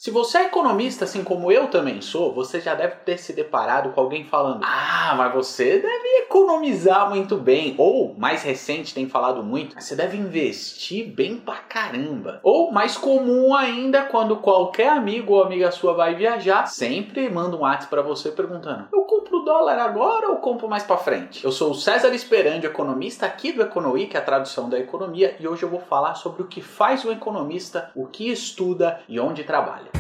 Se você é economista, assim como eu também sou, você já deve ter se deparado com alguém falando: ah, mas você deve economizar muito bem. Ou, mais recente, tem falado muito: você deve investir bem pra caramba. Ou, mais comum ainda, quando qualquer amigo ou amiga sua vai viajar, sempre manda um WhatsApp pra você perguntando: eu compro dólar agora ou compro mais pra frente? Eu sou o César Esperandio, economista aqui do Econoweek, que é a tradução da economia, e hoje eu vou falar sobre o que faz um economista, o que estuda e onde trabalha.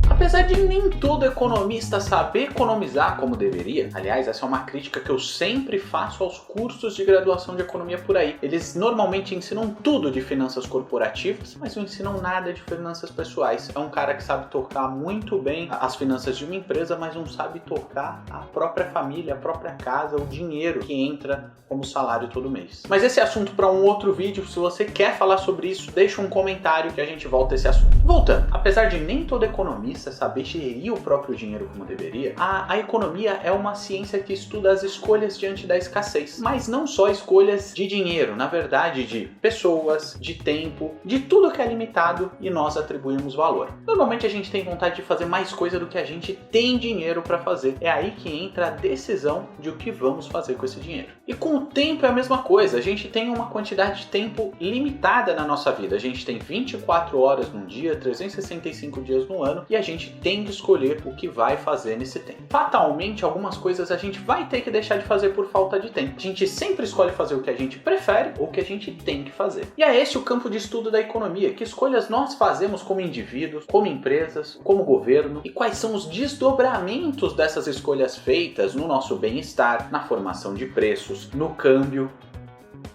Apesar de nem todo economista saber economizar como deveria, aliás, essa é uma crítica que eu sempre faço aos cursos de graduação de economia por aí. Eles normalmente ensinam tudo de finanças corporativas, mas não ensinam nada de finanças pessoais. É um cara que sabe tocar muito bem as finanças de uma empresa, mas não sabe tocar a própria família, a própria casa, o dinheiro que entra como salário todo mês. Mas esse é assunto para um outro vídeo. Se você quer falar sobre isso, deixa um comentário que a gente volta a esse assunto. Voltando, apesar de nem todo economista saber gerir o próprio dinheiro como deveria, a economia é uma ciência que estuda as escolhas diante da escassez. Mas não só escolhas de dinheiro, na verdade de pessoas, de tempo, de tudo que é limitado e nós atribuímos valor. Normalmente a gente tem vontade de fazer mais coisa do que a gente tem dinheiro para fazer. É aí que entra a decisão de o que vamos fazer com esse dinheiro. E com o tempo é a mesma coisa. A gente tem uma quantidade de tempo limitada na nossa vida. A gente tem 24 horas num dia, 365 dias no ano, e a gente tem que escolher o que vai fazer nesse tempo. Fatalmente, algumas coisas a gente vai ter que deixar de fazer por falta de tempo. A gente sempre escolhe fazer o que a gente prefere ou o que a gente tem que fazer. E é esse o campo de estudo da economia. Que escolhas nós fazemos como indivíduos, como empresas, como governo, e quais são os desdobramentos dessas escolhas feitas no nosso bem-estar, na formação de preços, no câmbio.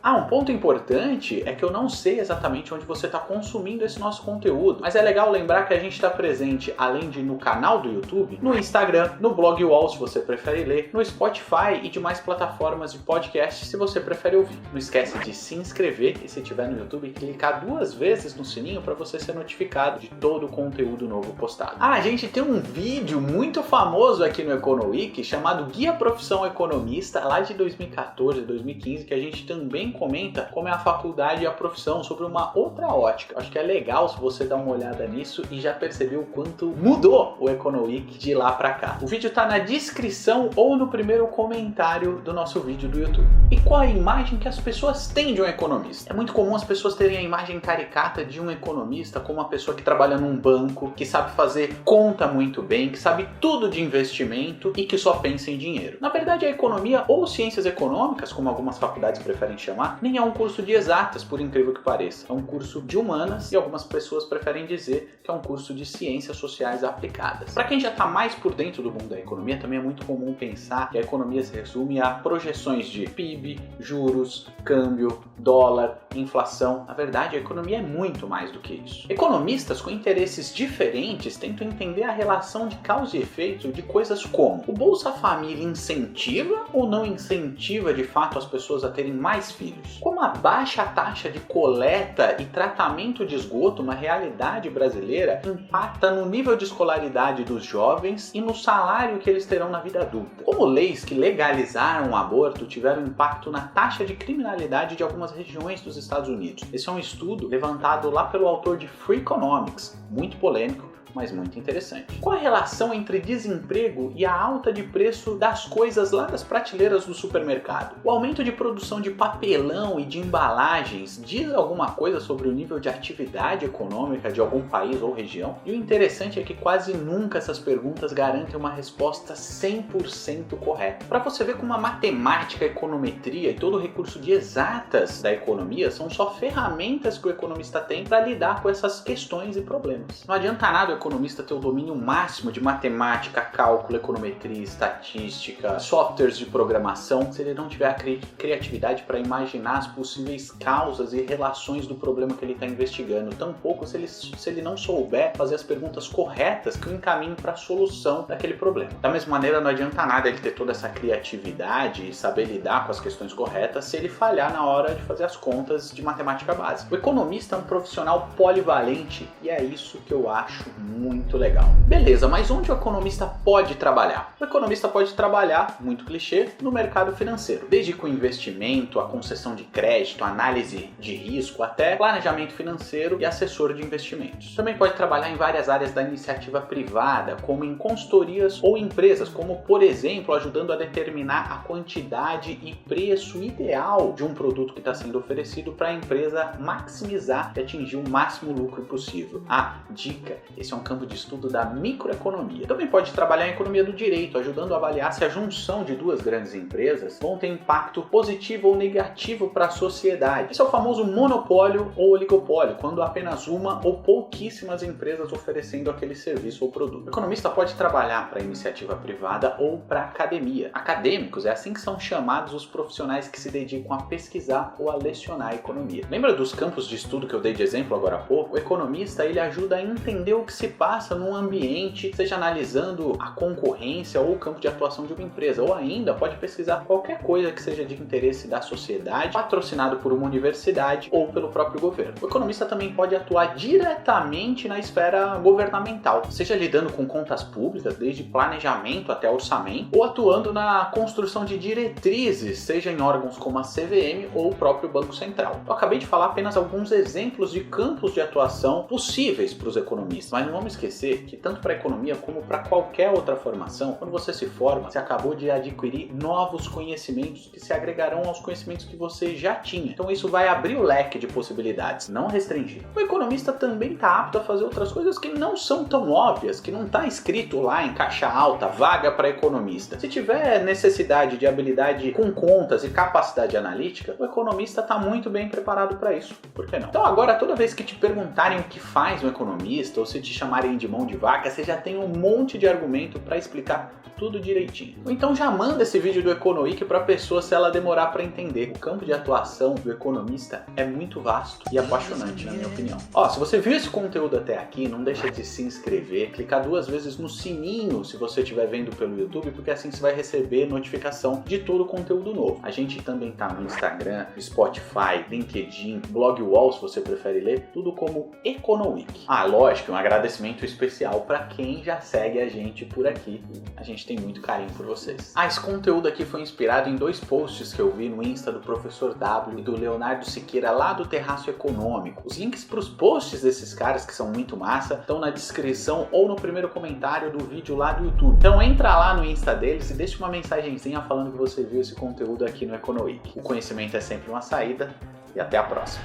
Um ponto importante é que eu não sei exatamente onde você está consumindo esse nosso conteúdo, mas é legal lembrar que a gente está presente, além de no canal do YouTube, no Instagram, no blog Wall, se você prefere ler, no Spotify e demais plataformas de podcast, se você prefere ouvir. Não esquece de se inscrever e, se estiver no YouTube, clicar 2 vezes no sininho para você ser notificado de todo o conteúdo novo postado. A gente tem um vídeo muito famoso aqui no Econoweek chamado Guia Profissão Economista, lá de 2014, 2015, que a gente também comenta como é a faculdade e a profissão sobre uma outra ótica. Acho que é legal se você dar uma olhada nisso e já percebeu o quanto mudou o Econoweek de lá pra cá. O vídeo tá na descrição ou no primeiro comentário do nosso vídeo do YouTube. E qual a imagem que as pessoas têm de um economista? É muito comum as pessoas terem a imagem caricata de um economista como uma pessoa que trabalha num banco, que sabe fazer conta muito bem, que sabe tudo de investimento e que só pensa em dinheiro. Na verdade, a economia ou ciências econômicas, como algumas faculdades preferem chamar, nem é um curso de exatas, por incrível que pareça. É um curso de humanas e algumas pessoas preferem dizer que é um curso de ciências sociais aplicadas. Para quem já está mais por dentro do mundo da economia, também é muito comum pensar que a economia se resume a projeções de PIB, juros, câmbio, dólar, inflação. Na verdade, a economia é muito mais do que isso. Economistas com interesses diferentes tentam entender a relação de causa e efeito de coisas como: o Bolsa Família incentiva ou não incentiva de fato as pessoas a terem mais filhos? Como a baixa taxa de coleta e tratamento de esgoto, uma realidade brasileira, impacta no nível de escolaridade dos jovens e no salário que eles terão na vida adulta? Como leis que legalizaram o aborto tiveram impacto na taxa de criminalidade de algumas regiões dos Estados Unidos? Esse é um estudo levantado lá pelo autor de Free Economics, muito polêmico, mas muito interessante. Qual a relação entre desemprego e a alta de preço das coisas lá das prateleiras do supermercado? O aumento de produção de papelão e de embalagens diz alguma coisa sobre o nível de atividade econômica de algum país ou região? E o interessante é que quase nunca essas perguntas garantem uma resposta 100% correta. Para você ver como a matemática, a econometria e todo o recurso de exatas da economia são só ferramentas que o economista tem para lidar com essas questões e problemas. Não adianta nada o economista ter o domínio máximo de matemática, cálculo, econometria, estatística, softwares de programação, se ele não tiver a criatividade para imaginar as possíveis causas e relações do problema que ele está investigando. Tampouco se ele não souber fazer as perguntas corretas que o encaminhem para a solução daquele problema. Da mesma maneira, não adianta nada ele ter toda essa criatividade e saber lidar com as questões corretas se ele falhar na hora de fazer as contas de matemática básica. O economista é um profissional polivalente e é isso que eu acho muito legal. Beleza, mas onde o economista pode trabalhar? O economista pode trabalhar, muito clichê, no mercado financeiro. Desde com investimento, a concessão de crédito, análise de risco, até planejamento financeiro e assessor de investimentos. Também pode trabalhar em várias áreas da iniciativa privada, como em consultorias ou empresas, como por exemplo, ajudando a determinar a quantidade e preço ideal de um produto que está sendo oferecido para a empresa maximizar e atingir o máximo lucro possível. Dica, esse é um campo de estudo da microeconomia. Também pode trabalhar em economia do direito, ajudando a avaliar se a junção de duas grandes empresas vão ter impacto positivo ou negativo para a sociedade. Esse é o famoso monopólio ou oligopólio, quando apenas uma ou pouquíssimas empresas oferecendo aquele serviço ou produto. O economista pode trabalhar para iniciativa privada ou para academia. Acadêmicos é assim que são chamados os profissionais que se dedicam a pesquisar ou a lecionar a economia. Lembra dos campos de estudo que eu dei de exemplo agora há pouco? O economista ele ajuda a entender o que se passa num ambiente, seja analisando a concorrência ou o campo de atuação de uma empresa, ou ainda pode pesquisar qualquer coisa que seja de interesse da sociedade, patrocinado por uma universidade ou pelo próprio governo. O economista também pode atuar diretamente na esfera governamental, seja lidando com contas públicas, desde planejamento até orçamento, ou atuando na construção de diretrizes, seja em órgãos como a CVM ou o próprio Banco Central. Eu acabei de falar apenas alguns exemplos de campos de atuação possíveis para os economistas, mas não vamos esquecer que tanto para a economia como para qualquer outra formação, quando você se forma, você acabou de adquirir novos conhecimentos que se agregarão aos conhecimentos que você já tinha. Então isso vai abrir o leque de possibilidades, não restringir. O economista também está apto a fazer outras coisas que não são tão óbvias, que não está escrito lá em caixa alta, vaga para economista. Se tiver necessidade de habilidade com contas e capacidade analítica, o economista está muito bem preparado para isso. Por que não? Então agora, toda vez que te perguntarem o que faz um economista ou se te chamarem de mão de vaca, você já tem um monte de argumento para explicar tudo direitinho. Ou então já manda esse vídeo do EconoWiki para a pessoa se ela demorar para entender. O campo de atuação do economista é muito vasto e apaixonante, na minha opinião. Se você viu esse conteúdo até aqui, não deixa de se inscrever, clicar 2 vezes no sininho se você estiver vendo pelo YouTube, porque assim você vai receber notificação de todo o conteúdo novo. A gente também tá no Instagram, Spotify, LinkedIn, Blogwall, se você prefere ler, tudo como EconoWiki. Lógico, um agradecimento especial para quem já segue a gente por aqui. A gente tem muito carinho por vocês. Esse conteúdo aqui foi inspirado em 2 posts que eu vi no Insta do Professor W e do Leonardo Siqueira lá do Terraço Econômico. Os links para os posts desses caras, que são muito massa, estão na descrição ou no primeiro comentário do vídeo lá do YouTube. Então entra lá no Insta deles e deixa uma mensagenzinha falando que você viu esse conteúdo aqui no EconoWiki. O conhecimento é sempre uma saída e até a próxima.